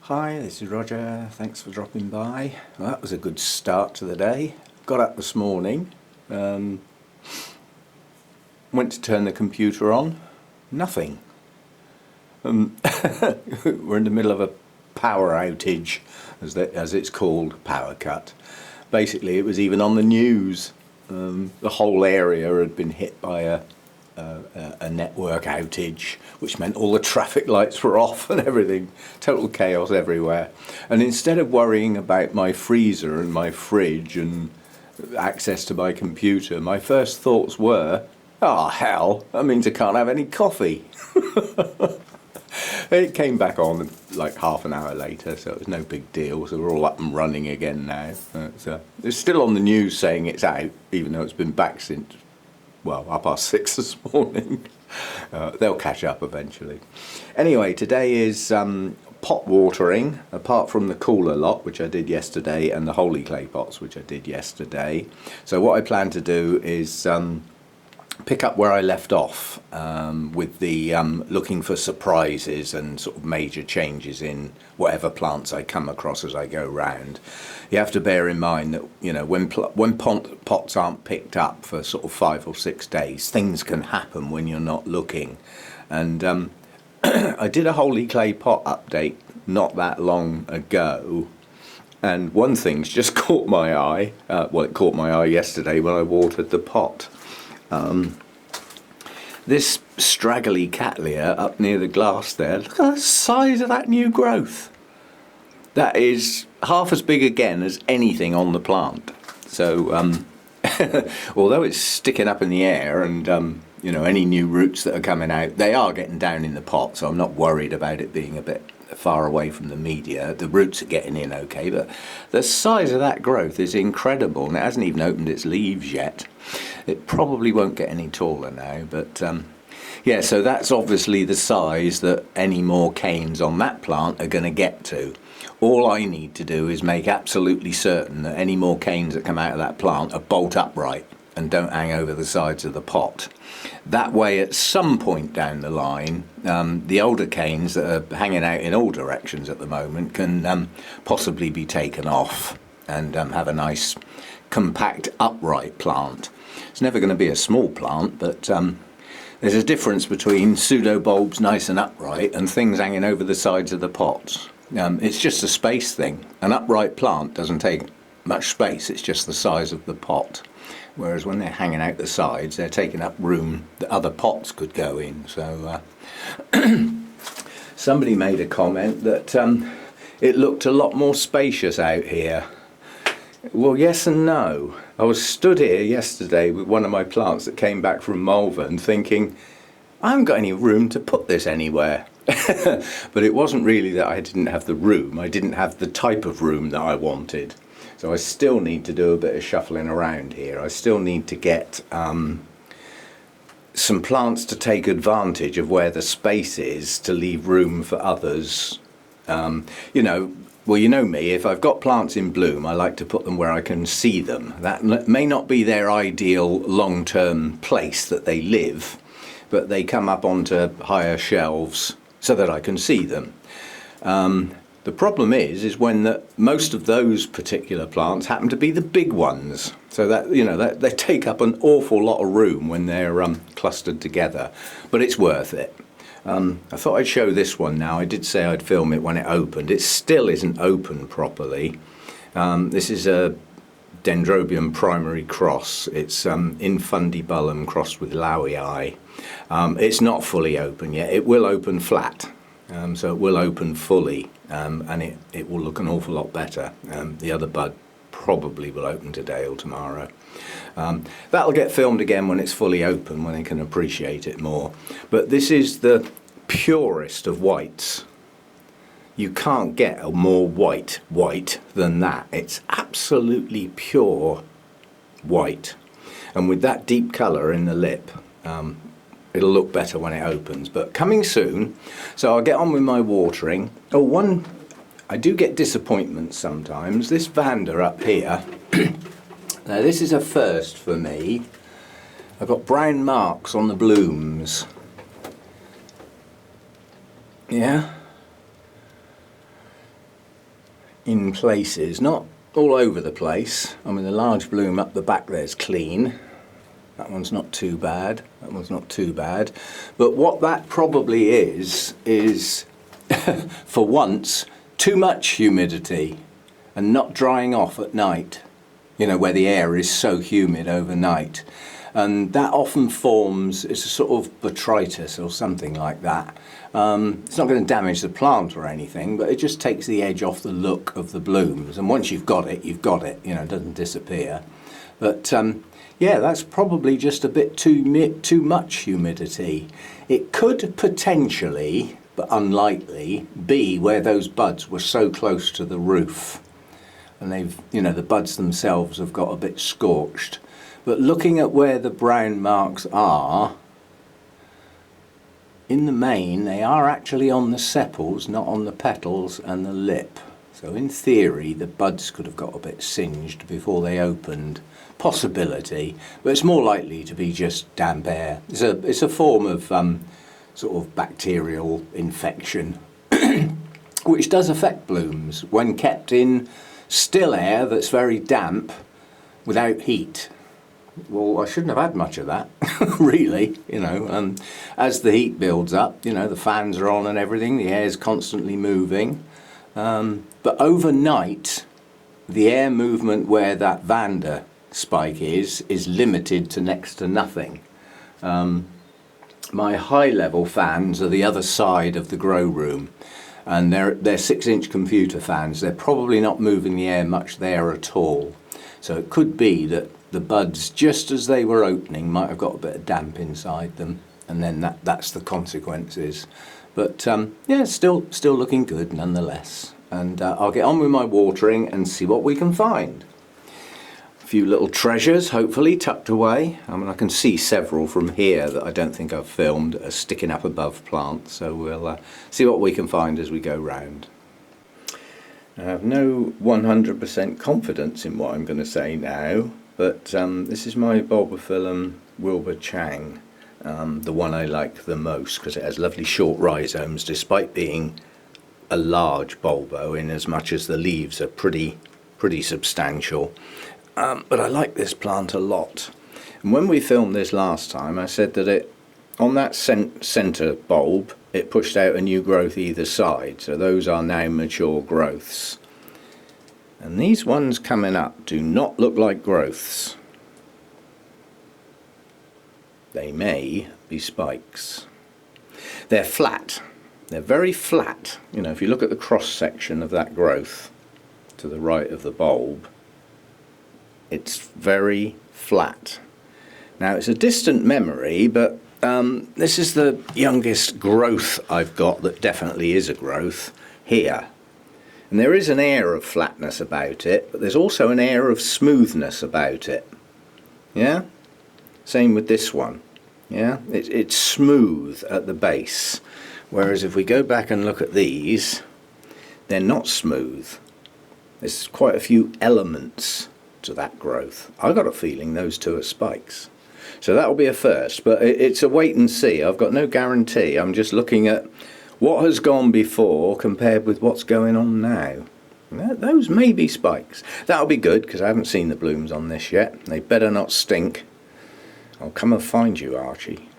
Hi, this is Roger. Thanks for dropping by. Well, that was a good start to the day. Got up this morning, went to turn the computer on, nothing. We're in the middle of a power outage, as it's called, power cut. Basically, it was even on the news. The whole area had been hit by a network outage, which meant all the traffic lights were off and everything. Total chaos everywhere. And instead of worrying about my freezer and my fridge and access to my computer, my first thoughts were, oh hell, that means I can't have any coffee. It came back on like half an hour later, so it was no big deal. So we're all up and running again now. It's still on the news saying it's out, even though it's been back since, well, 6:30 this morning. They'll catch up eventually. Anyway, today is pot watering, apart from the cooler lot, which I did yesterday, and the holy clay pots, which I did yesterday. So what I plan to do is pick up where I left off with the looking for surprises and sort of major changes in whatever plants I come across as I go round. You have to bear in mind that, you know, when pots aren't picked up for sort of 5 or 6 days, things can happen when you're not looking. And I did a holy clay pot update not that long ago, and one thing's just caught my eye. Well, it caught my eye yesterday when I watered the pot. This straggly Cattleya up near the glass there, look at the size of that new growth. That is half as big again as anything on the plant. So although it's sticking up in the air and you know, any new roots that are coming out, they are getting down in the pot, so I'm not worried about it being a bit far away from the media. The roots are getting in okay, but the size of that growth is incredible, and it hasn't even opened its leaves yet. It probably won't get any taller now, but yeah, so that's obviously the size that any more canes on that plant are going to get to. All I need to do is make absolutely certain that any more canes that come out of that plant are bolt upright and don't hang over the sides of the pot. That way, at some point down the line, the older canes that are hanging out in all directions at the moment can possibly be taken off and have a nice compact upright plant. It's never going to be a small plant, but there's a difference between pseudo bulbs nice and upright and things hanging over the sides of the pots. It's just a space thing. An upright plant doesn't take much space, it's just the size of the pot. Whereas when they're hanging out the sides, they're taking up room that other pots could go in. So somebody made a comment that it looked a lot more spacious out here. Well, yes and no. I was stood here yesterday with one of my plants that came back from Malvern thinking, I haven't got any room to put this anywhere. But it wasn't really that I didn't have the room. I didn't have the type of room that I wanted. So I still need to do a bit of shuffling around here. I still need to get some plants to take advantage of where the space is to leave room for others. You know, well, you know me, if I've got plants in bloom, I like to put them where I can see them. That may not be their ideal long-term place that they live, but they come up onto higher shelves so that I can see them. The problem is when most of those particular plants happen to be the big ones. So that, you know, they take up an awful lot of room when they're clustered together, but it's worth it. I thought I'd show this one now. I did say I'd film it when it opened. It still isn't open properly. This is a Dendrobium primary cross. It's Infundibulum crossed with Lowii. It's not fully open yet. It will open flat. So it will open fully, and it will look an awful lot better. The other bud probably will open today or tomorrow. That'll get filmed again when it's fully open, when they can appreciate it more. But this is the purest of whites. You can't get a more white than that. It's absolutely pure white. And with that deep colour in the lip, it'll look better when it opens, but coming soon. So I'll get on with my watering. Oh, I do get disappointments sometimes. This Vanda up here, now this is a first for me. I've got brown marks on the blooms. Yeah. in places, not all over the place. I mean, the large bloom up the back there's clean. That one's not too bad. That one's not too bad. But what that probably is for once, too much humidity and not drying off at night. You know, where the air is so humid overnight. And that often forms, it's a sort of botrytis or something like that. It's not going to damage the plant or anything, but it just takes the edge off the look of the blooms. And once you've got it, you know, it doesn't disappear. But yeah, that's probably just a bit too much humidity. It could potentially, but unlikely, be where those buds were so close to the roof. And they've, you know, the buds themselves have got a bit scorched. But looking at where the brown marks are, in the main, they are actually on the sepals, not on the petals and the lip. So in theory, the buds could have got a bit singed before they opened. Possibility, but it's more likely to be just damp air. It's a form of sort of bacterial infection, which does affect blooms when kept in still air that's very damp without heat. Well, I shouldn't have had much of that, really, you know. And as the heat builds up, you know, the fans are on and everything, the air's constantly moving. But overnight, the air movement where that Vanda spike is limited to next to nothing. My high level fans are the other side of the grow room, and they're 6-inch computer fans. They're probably not moving the air much there at all. So it could be that the buds, just as they were opening, might have got a bit of damp inside them, and then that's the consequences. But yeah, still looking good nonetheless. And I'll get on with my watering and see what we can find. A few little treasures, hopefully, tucked away. I mean, I can see several from here that I don't think I've filmed are sticking up above plants. So we'll see what we can find as we go round. I have no 100% confidence in what I'm going to say now, but this is my Bulbophyllum Wilbur Chang, the one I like the most because it has lovely short rhizomes despite being a large bulbo, in as much as the leaves are pretty substantial. But I like this plant a lot. And when we filmed this last time, I said that on that centre bulb, it pushed out a new growth either side. So those are now mature growths. And these ones coming up do not look like growths. They may be spikes. They're flat. They're very flat. You know, if you look at the cross section of that growth to the right of the bulb, it's very flat. Now, it's a distant memory, but this is the youngest growth I've got that definitely is a growth here. And there is an air of flatness about it, but there's also an air of smoothness about it. Yeah? Same with this one. Yeah? It's smooth at the base. Whereas if we go back and look at these, they're not smooth. There's quite a few elements to that growth. I've got a feeling those two are spikes. So that'll be a first, but it's a wait and see. I've got no guarantee. I'm just looking at what has gone before compared with what's going on now. Those may be spikes. That'll be good because I haven't seen the blooms on this yet. They better not stink. I'll come and find you, Archie.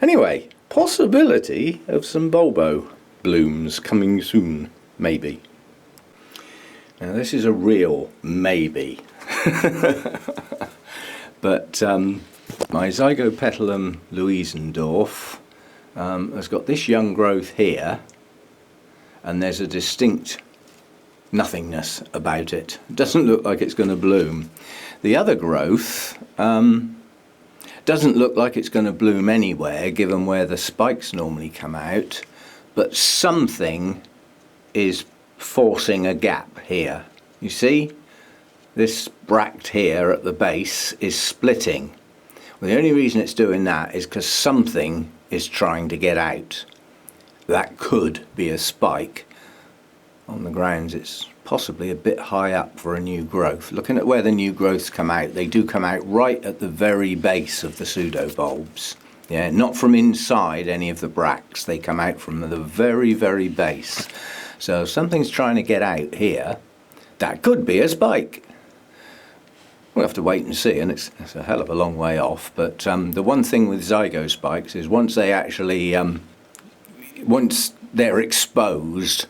Anyway, possibility of some bulbo blooms coming soon, maybe. Now this is a real maybe. But my Zygo petalem Louisendorf has got this young growth here, and there's a distinct nothingness about it. It doesn't look like it's going to bloom. The other growth doesn't look like it's going to bloom anywhere, given where the spikes normally come out, but something is forcing a gap here. You see? This bract here at the base is splitting. Well, the only reason it's doing that is because something is trying to get out. That could be a spike. On the grounds it's possibly a bit high up for a new growth. Looking at where the new growths come out, they do come out right at the very base of the pseudobulbs. Yeah, not from inside any of the bracts, they come out from the very, very base. So something's trying to get out here. That could be a spike. We'll have to wait and see, and it's a hell of a long way off. But the one thing with Zygo spikes is once they actually, once they're exposed,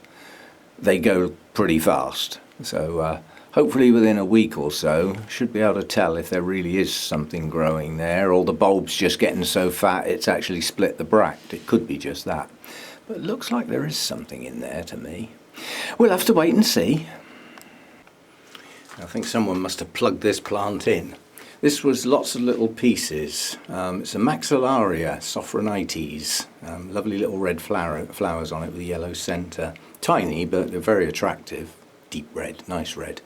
they go pretty fast. So hopefully within a week or so, should be able to tell if there really is something growing there, or the bulb's just getting so fat it's actually split the bract. It could be just that. But it looks like there is something in there to me. We'll have to wait and see. I think someone must have plugged this plant in. This was lots of little pieces. It's a Maxillaria Sophronites. Lovely little red flowers on it with a yellow centre. Tiny, but they're very attractive. Deep red, nice red.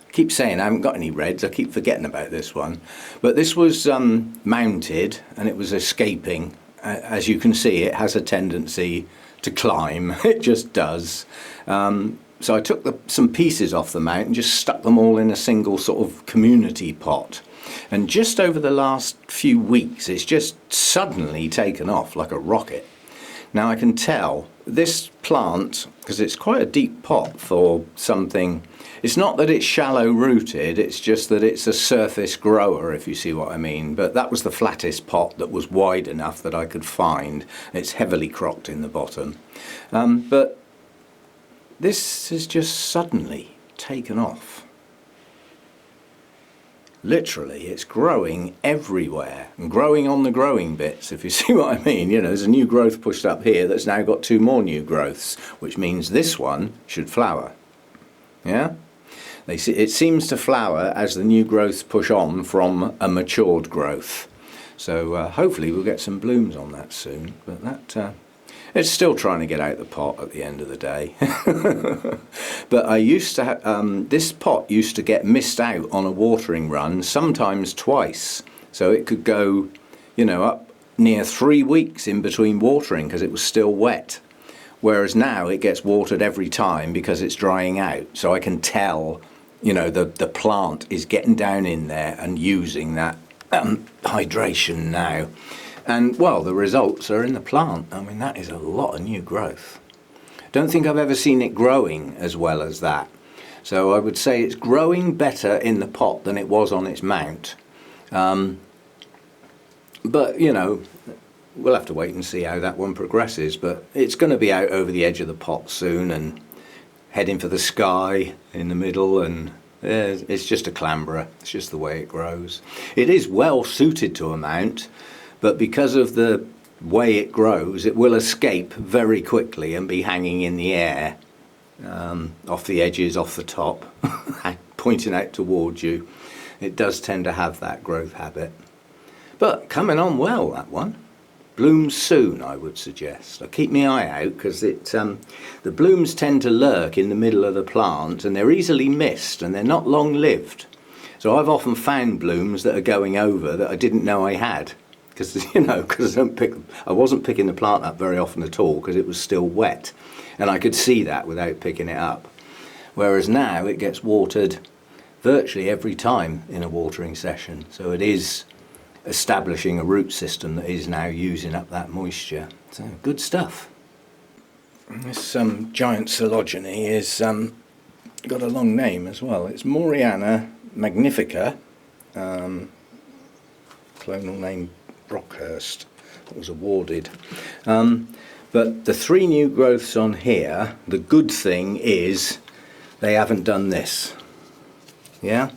I keep saying I haven't got any reds. I keep forgetting about this one. But this was mounted and it was escaping. As you can see, it has a tendency to climb. It just does. So I took some pieces off the mount and just stuck them all in a single sort of community pot. And just over the last few weeks, it's just suddenly taken off like a rocket. Now I can tell this plant, because it's quite a deep pot for something, it's not that it's shallow rooted, it's just that it's a surface grower, if you see what I mean. But that was the flattest pot that was wide enough that I could find. It's heavily crocked in the bottom. But this has just suddenly taken off. Literally, it's growing everywhere and growing on the growing bits, if you see what I mean. You know, there's a new growth pushed up here that's now got 2 more new growths, which means this one should flower. Yeah? It seems to flower as the new growths push on from a matured growth. So hopefully we'll get some blooms on that soon. But that it's still trying to get out the pot at the end of the day. But I used to this pot used to get missed out on a watering run, sometimes twice. So it could go, you know, up near 3 weeks in between watering because it was still wet. Whereas now it gets watered every time because it's drying out. So I can tell, you know, the plant is getting down in there and using that hydration now. And, well, the results are in the plant. I mean, that is a lot of new growth. Don't think I've ever seen it growing as well as that. So I would say it's growing better in the pot than it was on its mount. But, you know, we'll have to wait and see how that one progresses. But it's going to be out over the edge of the pot soon and heading for the sky in the middle. And it's just a clambra. It's just the way it grows. It is well suited to a mount. But because of the way it grows, it will escape very quickly and be hanging in the air, off the edges, off the top, pointing out towards you. It does tend to have that growth habit. But coming on well, that one. Blooms soon, I would suggest. I'll keep my eye out because the blooms tend to lurk in the middle of the plant and they're easily missed and they're not long-lived. So I've often found blooms that are going over that I didn't know I had. Because, you know, because I wasn't picking the plant up very often at all because it was still wet. And I could see that without picking it up. Whereas now it gets watered virtually every time in a watering session. So it is establishing a root system that is now using up that moisture. So good stuff. This giant coelogeny is got a long name as well. It's Moriana magnifica, clonal name Brockhurst, that was awarded. But the 3 new growths on here, the good thing is they haven't done this. Yeah?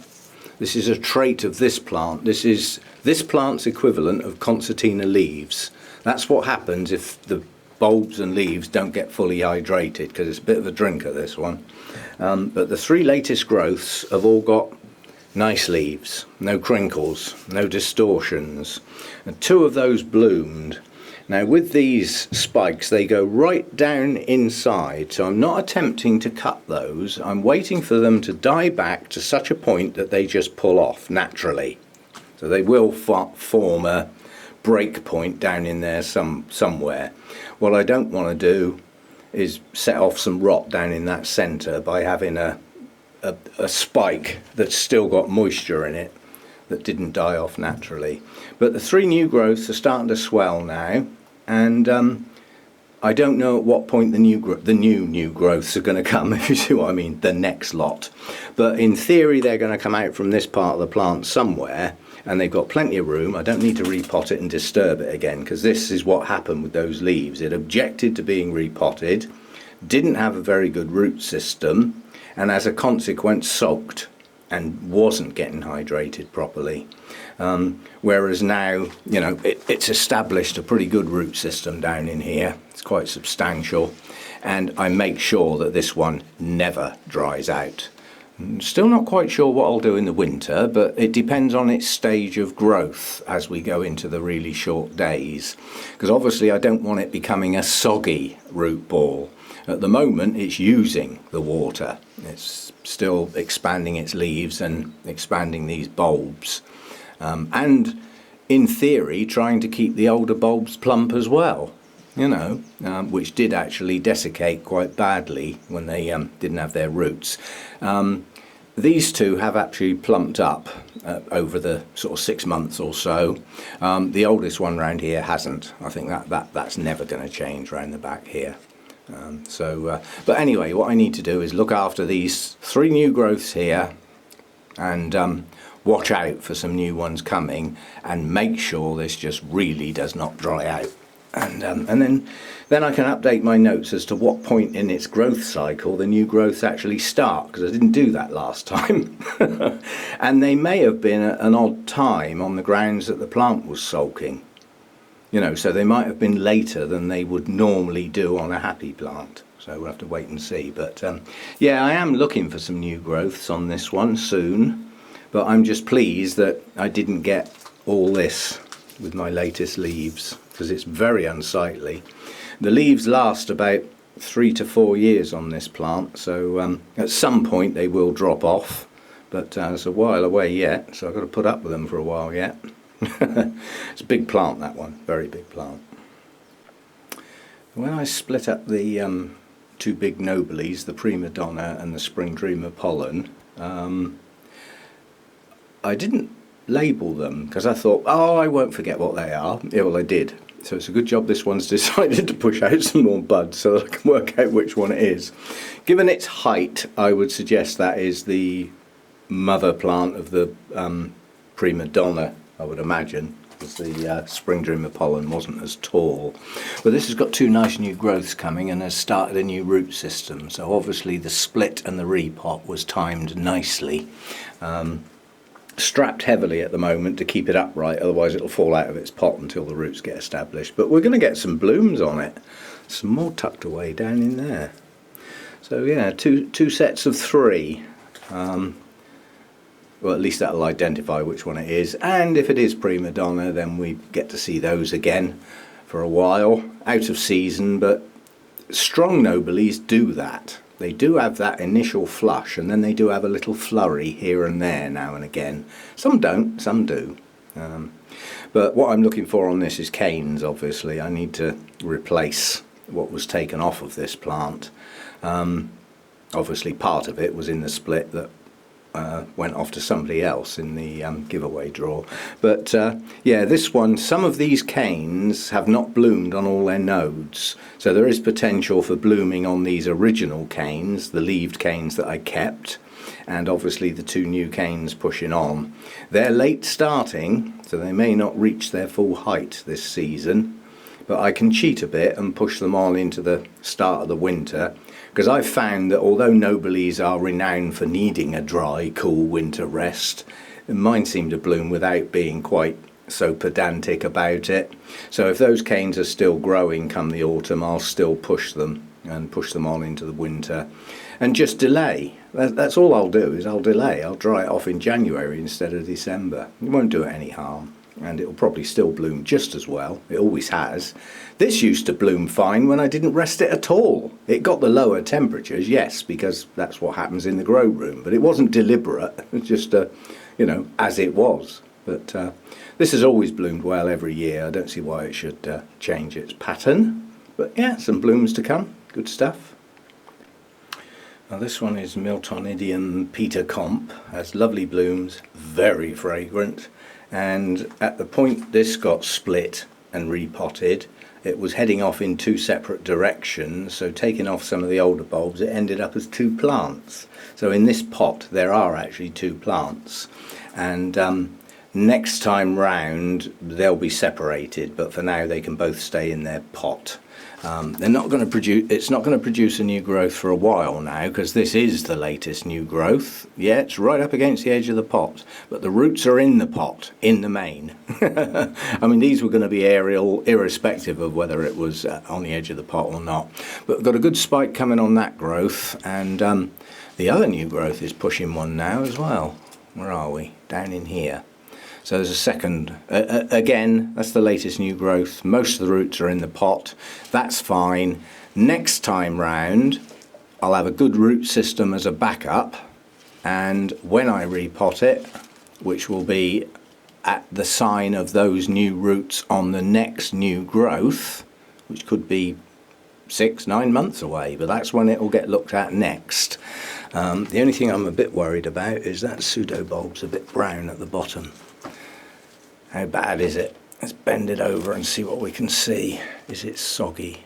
This is a trait of this plant. This is this plant's equivalent of concertina leaves. That's what happens if the bulbs and leaves don't get fully hydrated, because it's a bit of a drinker, this one. But the 3 latest growths have all got nice leaves, no crinkles, no distortions, and 2 of those bloomed. Now with these spikes they go right down inside, so I'm not attempting to cut those. I'm waiting for them to die back to such a point that they just pull off naturally. So they will form a break point down in there somewhere. What I don't want to do is set off some rot down in that centre by having a spike that's still got moisture in it that didn't die off naturally. But the 3 new growths are starting to swell now, and I don't know at what point the new growths are going to come, if you see what I mean, the next lot. But in theory, they're going to come out from this part of the plant somewhere, and they've got plenty of room. I don't need to repot it and disturb it again, because this is what happened with those leaves. It objected to being repotted, didn't have a very good root system, and as a consequence sulked and wasn't getting hydrated properly. Whereas now, you know, it's established a pretty good root system down in here. It's quite substantial, and I make sure that this one never dries out. I'm still not quite sure what I'll do in the winter, but it depends on its stage of growth as we go into the really short days, because obviously I don't want it becoming a soggy root ball. At the moment it's using the water, it's still expanding its leaves and expanding these bulbs, and in theory trying to keep the older bulbs plump as well, you know, which did actually desiccate quite badly when they didn't have their roots. These two have actually plumped up over the sort of 6 months or so. The oldest one round here hasn't. I think that's never going to change round the back here. But anyway, what I need to do is look after these 3 new growths here, and watch out for some new ones coming, and make sure this just really does not dry out. And then I can update my notes as to what point in its growth cycle the new growths actually start, because I didn't do that last time. And they may have been at an odd time on the grounds that the plant was sulking. You know, so they might have been later than they would normally do on a happy plant. So we'll have to wait and see. But yeah, I am looking for some new growths on this one soon. But I'm just pleased that I didn't get all this with my latest leaves, because it's very unsightly. The leaves last about 3 to 4 years on this plant, so at some point they will drop off, but it's a while away yet, so I've got to put up with them for a while yet. It's a big plant, that one, very big plant. When I split up the 2 big Nobiles, the Prima Donna and the Spring Dreamer Pollen, I didn't label them because I thought, oh, I won't forget what they are. Yeah, well, I did. So it's a good job this one's decided to push out some more buds so that I can work out which one it is. Given its height, I would suggest that is the mother plant of the Prima Donna, I would imagine, because the Spring Dreamer Pollen wasn't as tall. But this has got 2 nice new growths coming and has started a new root system. So obviously the split and the repot was timed nicely. Strapped heavily at the moment to keep it upright, otherwise it'll fall out of its pot until the roots get established. But we're going to get some blooms on it. Some more tucked away down in there. So yeah, two sets of 3. Well, at least that'll identify which one it is, and if it is Prima Donna, then we get to see those again for a while, out of season. But strong Nobiles do that. They do have that initial flush, and then they do have a little flurry here and there now and again. Some don't, some do. But what I'm looking for on this is canes, obviously. I need to replace what was taken off of this plant. Obviously part of it was in the split that went off to somebody else in the giveaway draw. But yeah, this one, some of these canes have not bloomed on all their nodes, so there is potential for blooming on these original canes, the leaved canes that I kept, and obviously the 2 new canes pushing on. They're late starting, so they may not reach their full height this season, but I can cheat a bit and push them on into the start of the winter, because I've found that although Nobiles are renowned for needing a dry, cool winter rest, mine seem to bloom without being quite so pedantic about it. So if those canes are still growing come the autumn, I'll still push them and push them on into the winter and just delay. That's all I'll do, is I'll delay. I'll dry it off in January instead of December. It won't do it any harm, and it'll probably still bloom just as well. It always has. This used to bloom fine when I didn't rest it at all. It got the lower temperatures, yes, because that's what happens in the grow room, but it wasn't deliberate. It was just, you know, as it was. But this has always bloomed well every year. I don't see why it should change its pattern. But yeah, some blooms to come. Good stuff. Now this one is Miltonia Peter Comp. Has lovely blooms, very fragrant. And at the point this got split and repotted, it was heading off in two separate directions, so taking off some of the older bulbs, it ended up as two plants. So in this pot there are actually two plants, and next time round they'll be separated, but for now they can both stay in their pot. They're not going to produce. It's not going to produce a new growth for a while now, because this is the latest new growth. Yeah, it's right up against the edge of the pot, but the roots are in the pot, in the main. I mean, these were going to be aerial, irrespective of whether it was on the edge of the pot or not. But we've got a good spike coming on that growth, and the other new growth is pushing one now as well. Where are we? Down in here. So there's a second, again, that's the latest new growth. Most of the roots are in the pot. That's fine. Next time round, I'll have a good root system as a backup. And when I repot it, which will be at the sign of those new roots on the next new growth, which could be 6-9 months away, but that's when it will get looked at next. The only thing I'm a bit worried about is that pseudobulb's a bit brown at the bottom. How bad is it? Let's bend it over and see what we can see. Is it soggy?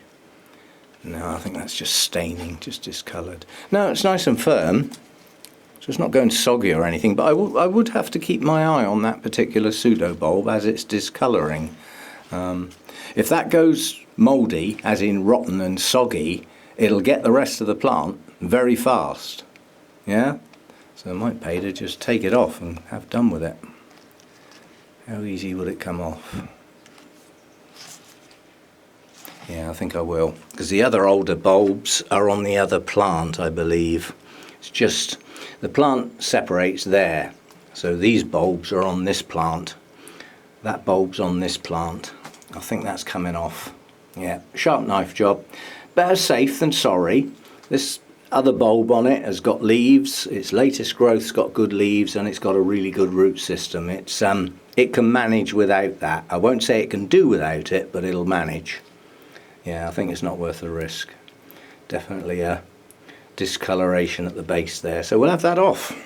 No, I think that's just staining, just discoloured. No, it's nice and firm, so it's not going soggy or anything, but I would have to keep my eye on that particular pseudobulb as it's discolouring. If that goes mouldy, as in rotten and soggy, it'll get the rest of the plant very fast. Yeah? So it might pay to just take it off and have done with it. How easy will it come off? Yeah, I think I will, because the other older bulbs are on the other plant, I believe. It's just the plant separates there, so these bulbs are on this plant, that bulb's on this plant. I think that's coming off. Yeah, sharp knife job. Better safe than sorry. This other bulb on it has got leaves. Its latest growth's got good leaves, and it's got a really good root system. It can manage without that. I won't say it can do without it, but it'll manage. Yeah, I think it's not worth the risk. Definitely a discoloration at the base there, so we'll have that off.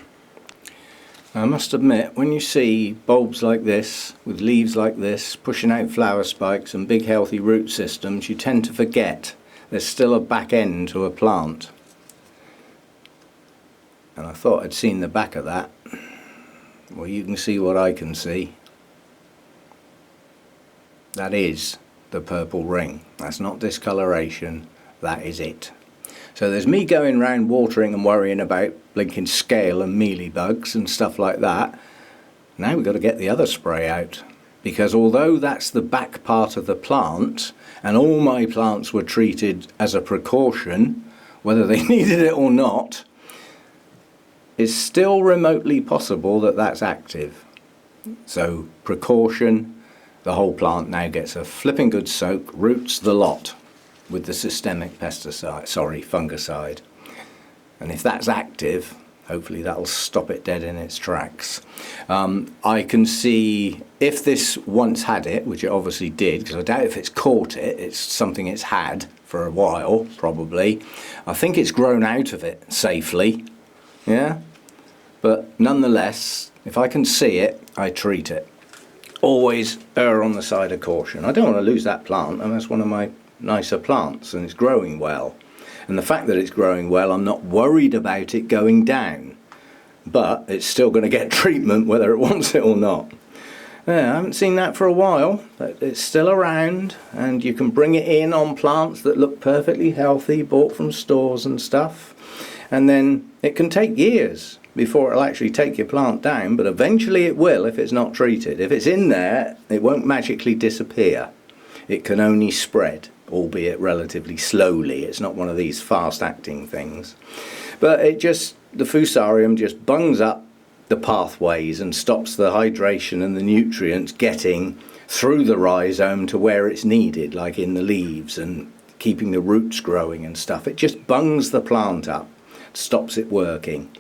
I must admit, when you see bulbs like this, with leaves like this, pushing out flower spikes and big healthy root systems, you tend to forget there's still a back end to a plant. And I thought I'd seen the back of that. Well, you can see what I can see. That is the purple ring. That's not discoloration, that is it. So there's me going round watering and worrying about blinking scale and mealybugs and stuff like that. Now we've got to get the other spray out, because although that's the back part of the plant, and all my plants were treated as a precaution, whether they needed it or not, it's still remotely possible that that's active. So precaution, the whole plant now gets a flipping good soak, roots the lot with the systemic pesticide, fungicide. And if that's active, hopefully that'll stop it dead in its tracks. I can see, if this once had it, which it obviously did, because I doubt if it's caught it, it's something it's had for a while, probably. I think it's grown out of it safely, yeah? But nonetheless, if I can see it, I treat it. Always err on the side of caution. I don't want to lose that plant, and that's one of my nicer plants, and it's growing well. And the fact that it's growing well, I'm not worried about it going down, but it's still going to get treatment whether it wants it or not. Yeah, I haven't seen that for a while, but it's still around, and you can bring it in on plants that look perfectly healthy, bought from stores and stuff, and then it can take years before it'll actually take your plant down, but eventually it will if it's not treated. If it's in there, it won't magically disappear. It can only spread, albeit relatively slowly. It's not one of these fast-acting things. But the Fusarium just bungs up the pathways and stops the hydration and the nutrients getting through the rhizome to where it's needed, like in the leaves, and keeping the roots growing and stuff. It just bungs the plant up, stops it working.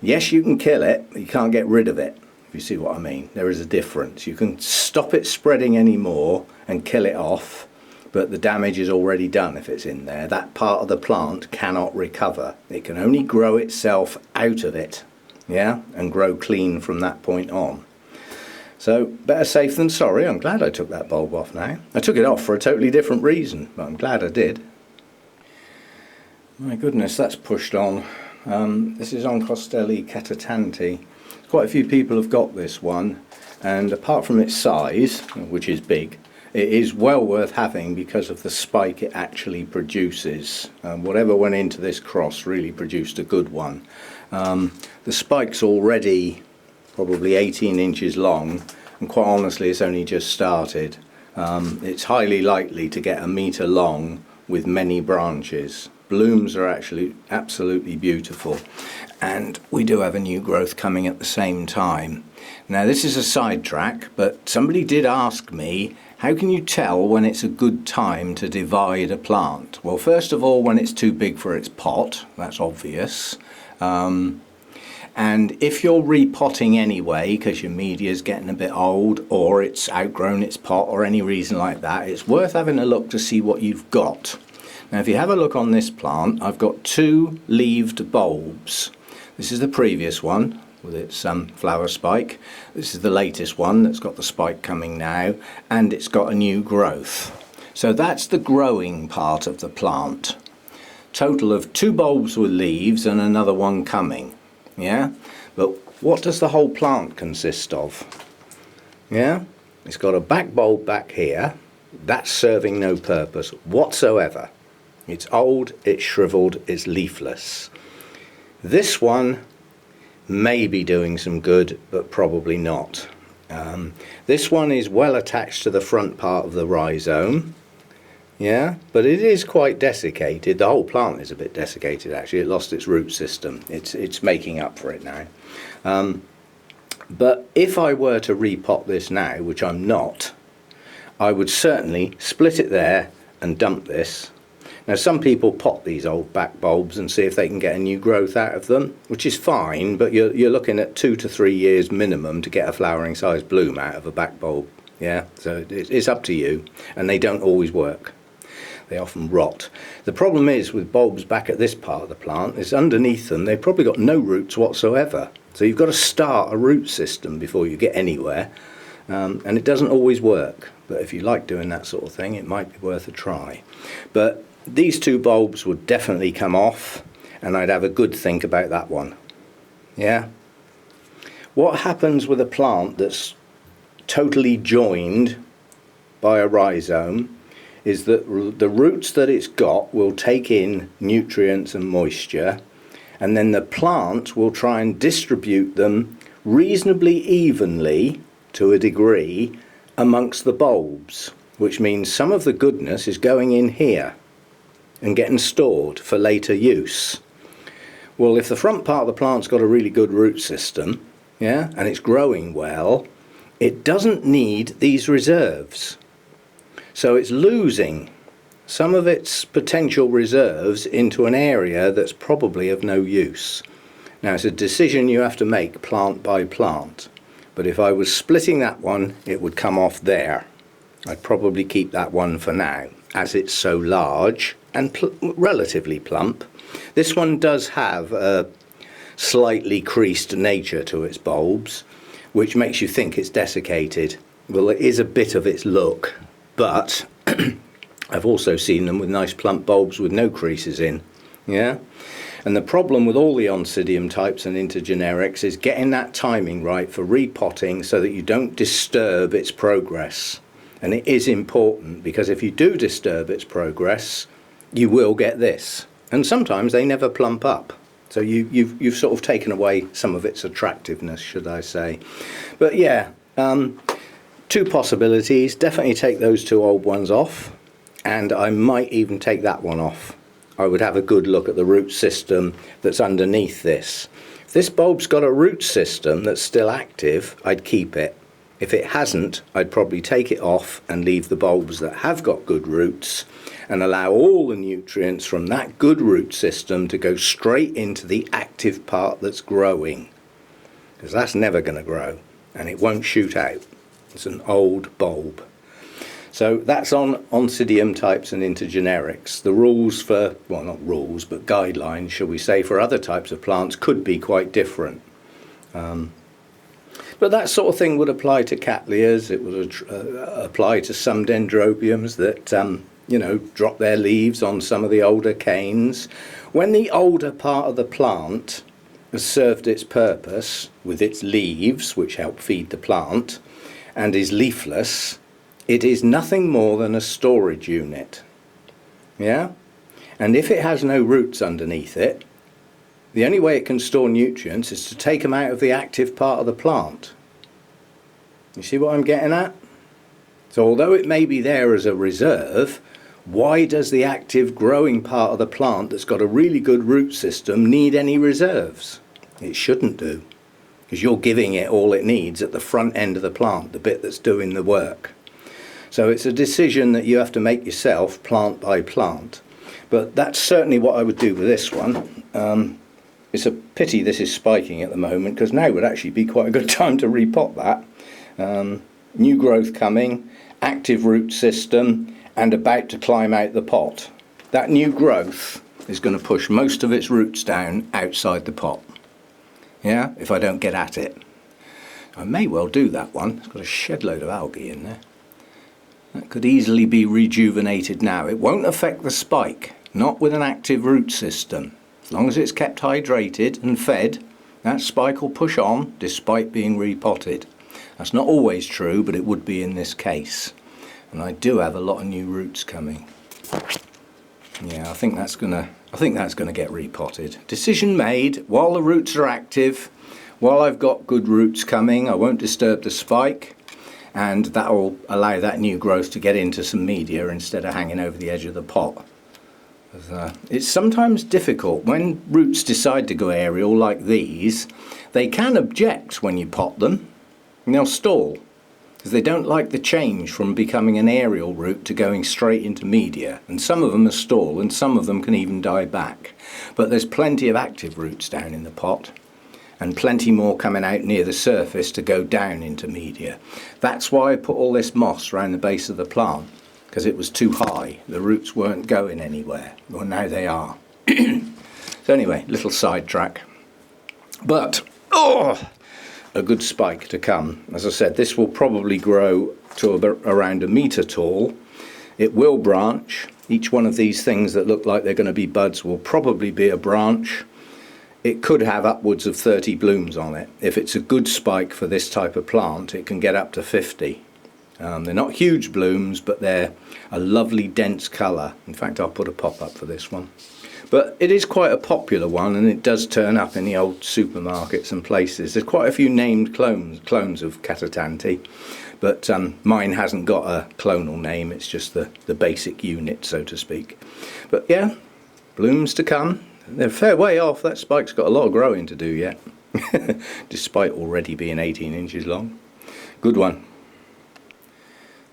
Yes, you can kill it, but you can't get rid of it, if you see what I mean. There is a difference. You can stop it spreading anymore and kill it off, but the damage is already done if it's in there. That part of the plant cannot recover. It can only grow itself out of it, yeah, and grow clean from that point on. So better safe than sorry. I'm glad I took that bulb off now. I took it off for a totally different reason, but I'm glad I did. My goodness, that's pushed on. This is Oncostelli catatanti. Quite a few people have got this one, and apart from its size, which is big, it is well worth having because of the spike it actually produces. Whatever went into this cross really produced a good one. The spike's already probably 18 inches long, and quite honestly it's only just started. It's highly likely to get 1 metre long with many branches. Blooms are actually absolutely beautiful, and we do have a new growth coming at the same time. Now this is a sidetrack, but somebody did ask me, how can you tell when it's a good time to divide a plant? Well, first of all, when it's too big for its pot, that's obvious. And if you're repotting anyway because your media is getting a bit old, or it's outgrown its pot, or any reason like that, it's worth having a look to see what you've got. Now if you have a look on this plant, I've got 2 leaved bulbs. This is the previous one with its flower spike. This is the latest one that's got the spike coming now, and it's got a new growth. So that's the growing part of the plant. Total of 2 bulbs with leaves and another one coming. Yeah, but what does the whole plant consist of? Yeah, it's got a back bulb back here. That's serving no purpose whatsoever. It's old, it's shriveled, it's leafless. This one may be doing some good, but probably not. This one is well attached to the front part of the rhizome. Yeah, but it is quite desiccated. The whole plant is a bit desiccated actually. It lost its root system. It's making up for it now. But if I were to repot this now, which I'm not, I would certainly split it there and dump this. Now some people pot these old back bulbs and see if they can get a new growth out of them, which is fine, but you're looking at 2 to 3 years minimum to get a flowering size bloom out of a back bulb. Yeah, so it's up to you, and they don't always work. They often rot. The problem is with bulbs back at this part of the plant is underneath them they've probably got no roots whatsoever. So you've got to start a root system before you get anywhere, and it doesn't always work. But if you like doing that sort of thing, it might be worth a try. But these 2 bulbs would definitely come off, and I'd have a good think about that one. Yeah? What happens with a plant that's totally joined by a rhizome is that the roots that it's got will take in nutrients and moisture, and then the plant will try and distribute them reasonably evenly to a degree amongst the bulbs, which means some of the goodness is going in here and getting stored for later use. Well, if the front part of the plant's got a really good root system, yeah, and it's growing well, it doesn't need these reserves. So it's losing some of its potential reserves into an area that's probably of no use. Now it's a decision you have to make plant by plant, but if I was splitting that one, it would come off there. I'd probably keep that one for now, as it's so large and relatively plump. This one does have a slightly creased nature to its bulbs, which makes you think it's desiccated. Well, it is a bit of its look, but I've also seen them with nice plump bulbs with no creases in. Yeah, and the problem with all the Oncidium types and intergenerics is getting that timing right for repotting so that you don't disturb its progress. And it is important, because if you do disturb its progress, you will get this. And sometimes they never plump up. So you've sort of taken away some of its attractiveness, should I say. But yeah, 2 possibilities. Definitely take those 2 old ones off, and I might even take that one off. I would have a good look at the root system that's underneath this. If this bulb's got a root system that's still active, I'd keep it. If it hasn't, I'd probably take it off and leave the bulbs that have got good roots, and allow all the nutrients from that good root system to go straight into the active part that's growing, because that's never going to grow and it won't shoot out. It's an old bulb. So that's on Oncidium types and intergenerics. The rules for, well, not rules, but guidelines, shall we say, for other types of plants could be quite different. But But that sort of thing would apply to Cattleyas. It would apply to some Dendrobiums that, you know, drop their leaves on some of the older canes. When the older part of the plant has served its purpose with its leaves, which help feed the plant, and is leafless, it is nothing more than a storage unit. Yeah? And if it has no roots underneath it, the only way it can store nutrients is to take them out of the active part of the plant. You see what I'm getting at? So although it may be there as a reserve, why does the active growing part of the plant that's got a really good root system need any reserves? It shouldn't do, because you're giving it all it needs at the front end of the plant, the bit that's doing the work. So it's a decision that you have to make yourself, plant by plant. But that's certainly what I would do with this one. It's a pity this is spiking at the moment, because now would actually be quite a good time to repot that. New growth coming, active root system, and about to climb out the pot. That new growth is going to push most of its roots down outside the pot. Yeah, if I don't get at it. I may well do that one. It's got a shed load of algae in there. That could easily be rejuvenated now. It won't affect the spike, not with an active root system. As long as it's kept hydrated and fed, that spike will push on despite being repotted. That's not always true, but it would be in this case. And I do have a lot of new roots coming. Yeah, I think that's gonna get repotted. Decision made. While the roots are active, while I've got good roots coming, I won't disturb the spike, and that will allow that new growth to get into some media instead of hanging over the edge of the pot. It's sometimes difficult when roots decide to go aerial like these. They can object when you pot them, and they'll stall because they don't like the change from becoming an aerial root to going straight into media. And some of them are stall, and some of them can even die back. But there's plenty of active roots down in the pot, and plenty more coming out near the surface to go down into media. That's why I put all this moss around the base of the plant, because it was too high. The roots weren't going anywhere. Well, now they are. So anyway, little sidetrack. But, a good spike to come. As I said, this will probably grow to around a metre tall. It will branch. Each one of these things that look like they're going to be buds will probably be a branch. It could have upwards of 30 blooms on it. If it's a good spike for this type of plant, it can get up to 50. They're not huge blooms, but they're a lovely dense colour. In fact, I'll put a pop-up for this one. But it is quite a popular one, and it does turn up in the old supermarkets and places. There's quite a few named clones of Cattleya, but mine hasn't got a clonal name. It's just the basic unit, so to speak. But yeah, blooms to come. They're a fair way off. That spike's got a lot of growing to do yet, despite already being 18 inches long. Good one.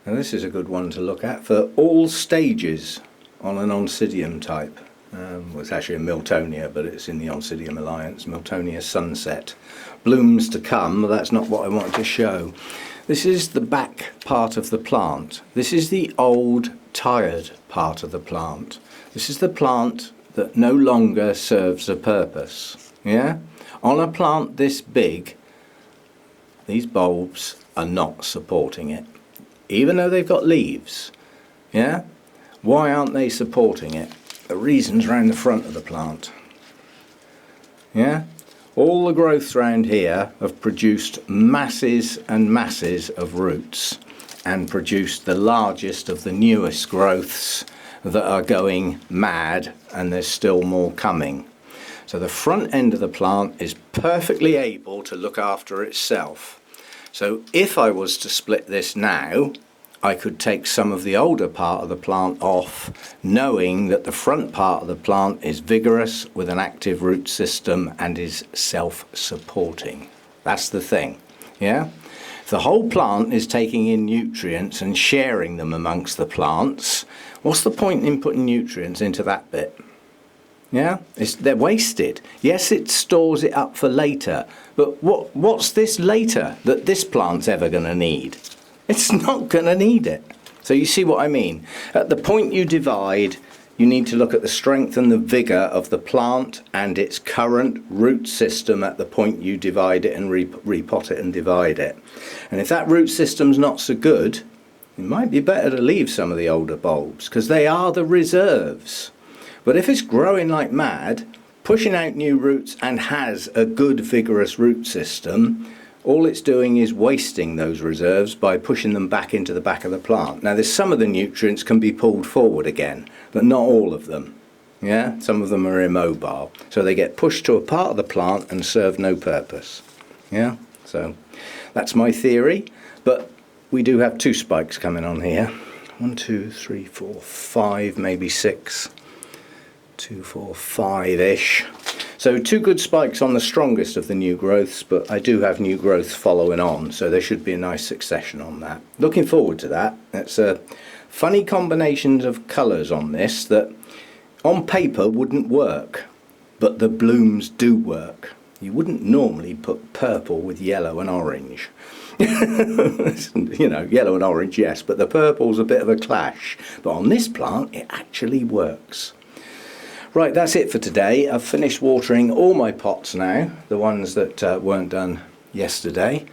Now this is a good one to look at for all stages on an Oncidium type. Well, it's actually a Miltonia, but it's in the Oncidium Alliance. Miltonia Sunset. Blooms to come, but that's not what I wanted to show. This is the back part of the plant. This is the old, tired part of the plant. This is the plant that no longer serves a purpose. Yeah? On a plant this big, these bulbs are not supporting it. Even though they've got leaves, yeah? Why aren't they supporting it? The reason's around the front of the plant. Yeah? All the growths around here have produced masses and masses of roots and produced the largest of the newest growths that are going mad, and there's still more coming. So the front end of the plant is perfectly able to look after itself. So if I was to split this now, I could take some of the older part of the plant off, knowing that the front part of the plant is vigorous with an active root system and is self-supporting. That's the thing, yeah? If the whole plant is taking in nutrients and sharing them amongst the plants, what's the point in putting nutrients into that bit? Yeah, they're wasted. Yes, it stores it up for later, but what's this later that this plant's ever going to need? It's not going to need it. So you see what I mean? At the point you divide, you need to look at the strength and the vigour of the plant and its current root system at the point you divide it and repot it and divide it. And if that root system's not so good, it might be better to leave some of the older bulbs, because they are the reserves. But if it's growing like mad, pushing out new roots and has a good vigorous root system, all it's doing is wasting those reserves by pushing them back into the back of the plant. Now there's some of the nutrients can be pulled forward again, but not all of them. Yeah, some of them are immobile, so they get pushed to a part of the plant and serve no purpose. Yeah, so that's my theory. But we do have 2 spikes coming on here. 1, 2, 3, 4, 5, maybe 6. 2, 4, 5-ish. So 2 good spikes on the strongest of the new growths, but I do have new growths following on, so there should be a nice succession on that. Looking forward to that. It's a funny combination of colours on this that on paper wouldn't work, but the blooms do work. You wouldn't normally put purple with yellow and orange. You know, yellow and orange, yes, but the purple's a bit of a clash. But on this plant, it actually works. Right, that's it for today. I've finished watering all my pots now, the ones that weren't done yesterday.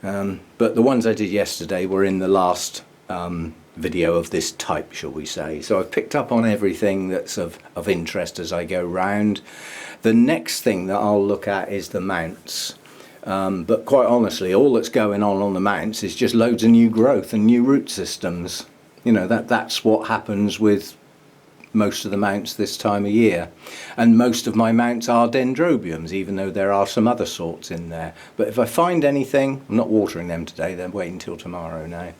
But the ones I did yesterday were in the last video of this type, shall we say. So I've picked up on everything that's of interest as I go round. The next thing that I'll look at is the mounts. But quite honestly, all that's going on the mounts is just loads of new growth and new root systems. You know, that's what happens with most of the mounts this time of year. And most of my mounts are dendrobiums, even though there are some other sorts in there. But if I find anything, I'm not watering them today, they're waiting until tomorrow now.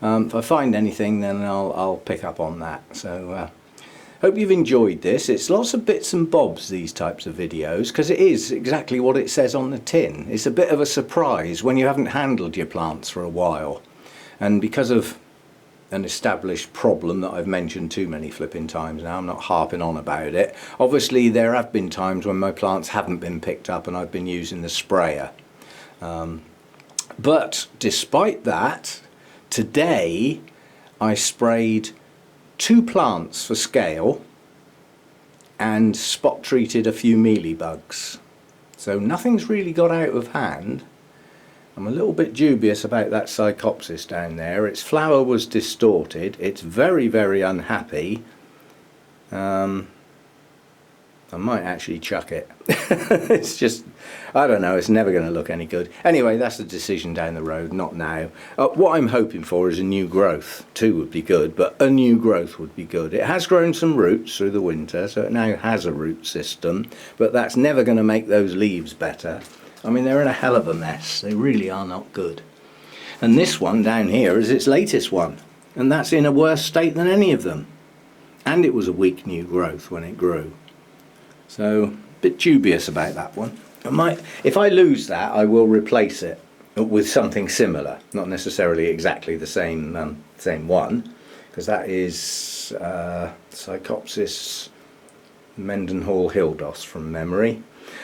If I find anything, then I'll pick up on that. So hope you've enjoyed this. It's lots of bits and bobs, these types of videos, because it is exactly what it says on the tin. It's a bit of a surprise when you haven't handled your plants for a while. And because of an established problem that I've mentioned too many flipping times now, I'm not harping on about it. Obviously there have been times when my plants haven't been picked up and I've been using the sprayer. But despite that, today I sprayed 2 plants for scale and spot treated a few mealybugs. So nothing's really got out of hand. I'm a little bit dubious about that Psychopsis down there. Its flower was distorted. It's very, very unhappy. I might actually chuck it. It's just, I don't know, it's never going to look any good. Anyway, that's a decision down the road, not now. What I'm hoping for is a new growth. 2 would be good, but a new growth would be good. It has grown some roots through the winter, so it now has a root system, but that's never going to make those leaves better. I mean, they're in a hell of a mess. They really are not good. And this one down here is its latest one, and that's in a worse state than any of them. And it was a weak new growth when it grew. So, a bit dubious about that one. If I lose that, I will replace it with something similar. Not necessarily exactly the same one, because that is Psychopsis Mendenhall Hildos from memory.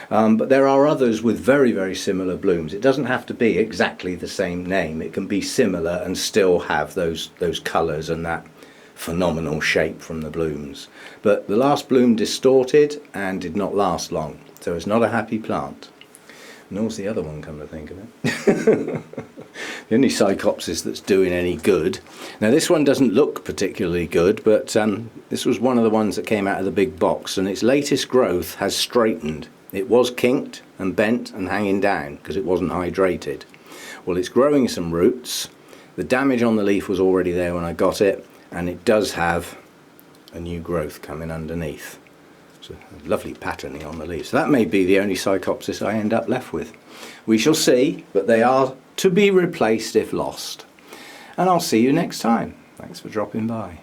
But there are others with very, very similar blooms. It doesn't have to be exactly the same name. It can be similar and still have those colours and that phenomenal shape from the blooms. But the last bloom distorted and did not last long. So it's not a happy plant. Nor's the other one, come to think of it. The only Psychopsis that's doing any good. Now this one doesn't look particularly good, but this was one of the ones that came out of the big box, and its latest growth has straightened. It was kinked and bent and hanging down because it wasn't hydrated. Well, it's growing some roots. The damage on the leaf was already there when I got it, and it does have a new growth coming underneath. So lovely patterning on the leaves. So that may be the only Psychopsis I end up left with. We shall see, but they are to be replaced if lost. And I'll see you next time. Thanks for dropping by.